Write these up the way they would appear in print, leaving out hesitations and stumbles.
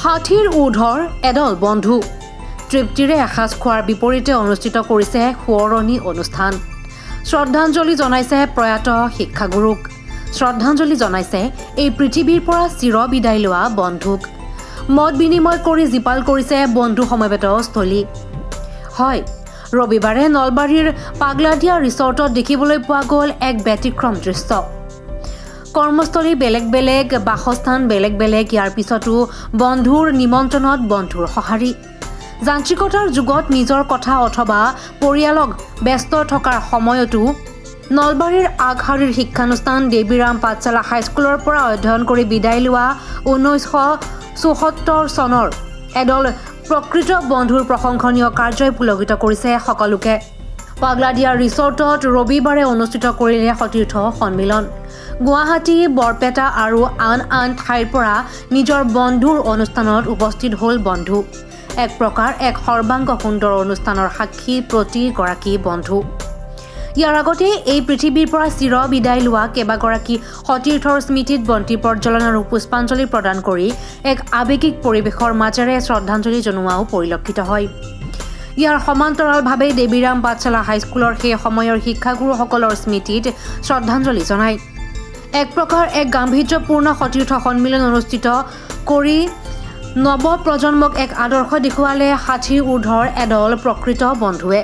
হাতীৰ উৰ্ধৰ এডল বন্ধু তৃপ্তিৰে এসাঁজ খোৱাৰ বিপৰীতে অনুষ্ঠিত কৰিছে সোঁৱৰণী অনুষ্ঠান। শ্ৰদ্ধাঞ্জলি জনাইছে প্ৰয়াত শিক্ষাগুৰুক। শ্ৰদ্ধাঞ্জলি জনাইছে এই পৃথিৱীৰ পৰা চিৰ বিদায় লোৱা বন্ধুক। মত বিনিময় কৰি জীপাল কৰিছে বন্ধু সমবেত স্থলী। হয়, ৰবিবাৰে নলবাৰীৰ পাগলাদিয়া ৰিচৰ্টত দেখিবলৈ পোৱা গ'ল এক ব্যতিক্ৰম দৃশ্য। কৰ্মস্থলী বেলেগ বেলেগ, বাসস্থান বেলেগ বেলেগ, ইয়াৰ পিছতো বন্ধুৰ নিমন্ত্ৰণত বন্ধুৰ সঁহাৰি। যান্ত্ৰিকতাৰ যুগত নিজৰ কথা অথবা পৰিয়ালক ব্যস্ত থকাৰ সময়তো নলবাৰীৰ আগশাৰীৰ শিক্ষানুষ্ঠান দেৱীৰাম পাঠশালা হাইস্কুলৰ পৰা অধ্যয়ন কৰি বিদায় লোৱা 1974 চনৰ এডল প্ৰকৃত বন্ধুৰ প্ৰশংসনীয় কাৰ্যই পুলকিত কৰিছে সকলোকে। পাগলাদিয়া ৰিচৰ্টত ৰবিবাৰে অনুষ্ঠিত কৰিলে সতীৰ্থ সন্মিলন। গুৱাহাটী, বৰপেটা আৰু আন আন ঠাইৰ পৰা নিজৰ বন্ধুৰ অনুষ্ঠানত উপস্থিত হ'ল বন্ধু। এক প্ৰকাৰ এক সৰ্বাংগ সুন্দৰ অনুষ্ঠানৰ সাক্ষী প্ৰতিগৰাকী বন্ধু। ইয়াৰ আগতে এই পৃথিৱীৰ পৰা চিৰ বিদায় লোৱা কেইবাগৰাকী সতীৰ্থৰ স্মৃতিত বন্তি প্ৰজ্বলন আৰু পুষ্পাঞ্জলি প্ৰদান কৰি এক আৱেগিক পৰিৱেশৰ মাজেৰে শ্ৰদ্ধাঞ্জলি জনোৱাও পৰিলক্ষিত হয়। ইয়াৰ সমান্তৰালভাৱে দেৱীৰাম পাঠশালা হাইস্কুলৰ সেই সময়ৰ শিক্ষাগুৰুসকলৰ স্মৃতিত শ্ৰদ্ধাঞ্জলি জনায়। এক প্ৰকাৰ এক গাম্ভীৰ্যপূৰ্ণ সতীৰ্থ সন্মিলন অনুষ্ঠিত কৰি নৱ প্ৰজন্মক এক আদৰ্শ দেখুৱালে হাতীৰ উৰ্ধৰ এডল প্ৰকৃত বন্ধুৱে।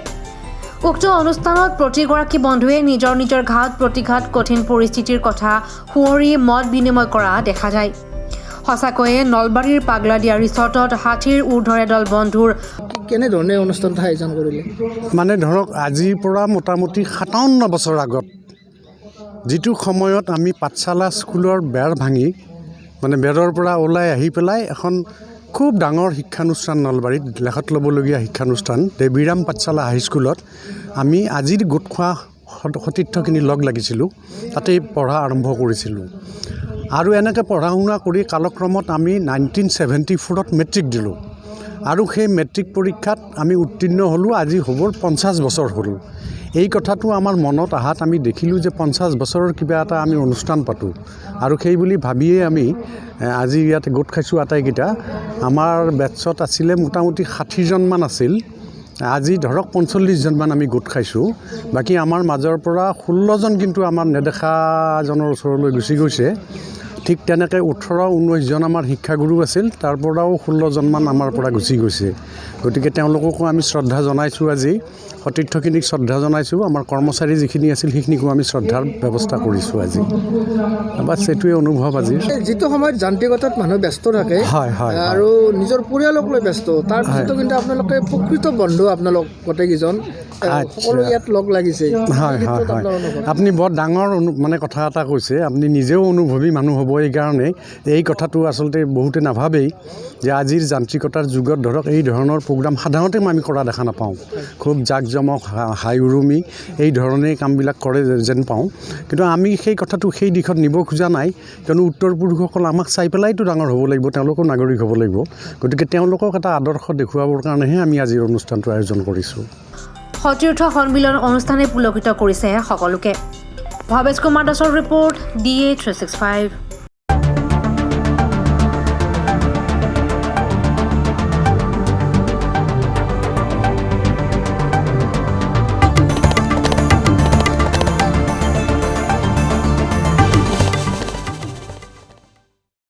উক্ত অনুষ্ঠানত প্ৰতিগৰাকী বন্ধুৱে নিজৰ নিজৰ ঘাত প্ৰতিঘাত কঠিন পৰিস্থিতিৰ কথা সুঁৱৰি মত বিনিময় কৰা দেখা যায়। সঁচাকৈয়ে নলবাৰীৰ পাগলাদিয়া ৰিচৰ্টত হাতীৰ উৰ্ধৰ এডল বন্ধুৰ কেনেধৰণে অনুষ্ঠানটো আয়োজন কৰিলে? মানে ধৰক আজিৰ পৰা মোটামুটি 57 বছৰ আগত যিটো সময়ত আমি পাঠশালা স্কুলৰ বেৰ ভাঙি মানে বেৰৰ পৰা ওলাই আহি পেলাই এখন খুব ডাঙৰ শিক্ষানুষ্ঠান নলবাৰীত লেখত ল'বলগীয়া শিক্ষানুষ্ঠান দেৱীৰাম পাঠশালা হাইস্কুলত আমি আজিৰ গোট খোৱা সতীৰ্থখিনি লগ লাগিছিলোঁ, তাতেই পঢ়া আৰম্ভ কৰিছিলোঁ। আৰু এনেকৈ পঢ়া শুনা কৰি কালক্ৰমত আমি 1974ত মেট্ৰিক দিলোঁ আৰু সেই মেট্ৰিক পৰীক্ষাত আমি উত্তীৰ্ণ হ'লোঁ। আজি হ'ব 50 বছৰ হ'ল। এই কথাটো আমাৰ মনত আহাত আমি দেখিলোঁ যে 50 বছৰৰ কিবা এটা আমি অনুষ্ঠান পাতোঁ আৰু সেই বুলি ভাবিয়ে আমি আজি ইয়াতে গোট খাইছোঁ আটাইকেইটা। আমাৰ বেটছত আছিলে মোটামুটি 60জনমান আছিল, আজি ধৰক 45জনমান আমি গোট খাইছোঁ। বাকী আমাৰ মাজৰ পৰা 16জন কিন্তু আমাৰ নেদেখাজনৰ ওচৰলৈ গুচি গৈছে। ঠিক তেনেকৈ 18-19জন আমাৰ শিক্ষাগুৰু আছিল, তাৰ পৰাও 16জনমান আমাৰ পৰা গুচি গৈছে। গতিকে তেওঁলোককো আমি শ্ৰদ্ধা জনাইছোঁ। আজি সতীৰ্থখিনিক শ্ৰদ্ধা জনাইছোঁ। আমাৰ কৰ্মচাৰী যিখিনি আছিল সেইখিনিকো আমি শ্ৰদ্ধাৰ ব্যৱস্থা কৰিছোঁ আজি। বাছ এইটোৱে অনুভৱ আজিৰ। যিটো সময়ত যান্ত্ৰিকতাত মানুহ ব্যস্ত থাকে আৰু নিজৰ পৰিয়ালক লৈ ব্যস্ত, তাৰপিছতো কিন্তু আপোনালোকে প্ৰকৃত বন্ধু আপোনালোক গোটেইকেইজন সকলো ইয়াত লগ লাগিছে। হয় হয় হয়, আপুনি বৰ ডাঙৰ মানে কথা এটা কৈছে। আপুনি নিজেও অনুভৱী মানুহ হ'ব। এইকাৰণে এই কথাটো আচলতে বহুতে নাভাবেই যে আজিৰ যান্ত্ৰিকতাৰ যুগত ধৰক এই ধৰণৰ প্ৰগ্ৰাম সাধাৰণতে আমি কৰা দেখা নাপাওঁ। খুব জাকজমক হাই উৰুমি এই ধৰণেই কামবিলাক কৰে যেন পাওঁ। কিন্তু আমি সেই কথাটো সেই দিশত নিব খোজা নাই, কিয়নো উত্তৰ পুৰুষসকল আমাক চাই পেলাইতো ডাঙৰ হ'ব লাগিব, তেওঁলোকো নাগৰিক হ'ব লাগিব। গতিকে তেওঁলোকক এটা আদৰ্শ দেখুৱাবৰ কাৰণেহে আমি আজিৰ অনুষ্ঠানটো আয়োজন কৰিছোঁ। সতীৰ্থ সন্মিলন অনুষ্ঠানে পুলকিত কৰিছে সকলোকে। ভৱেশ কুমাৰ দাসৰ ৰিপৰ্ট DA 365।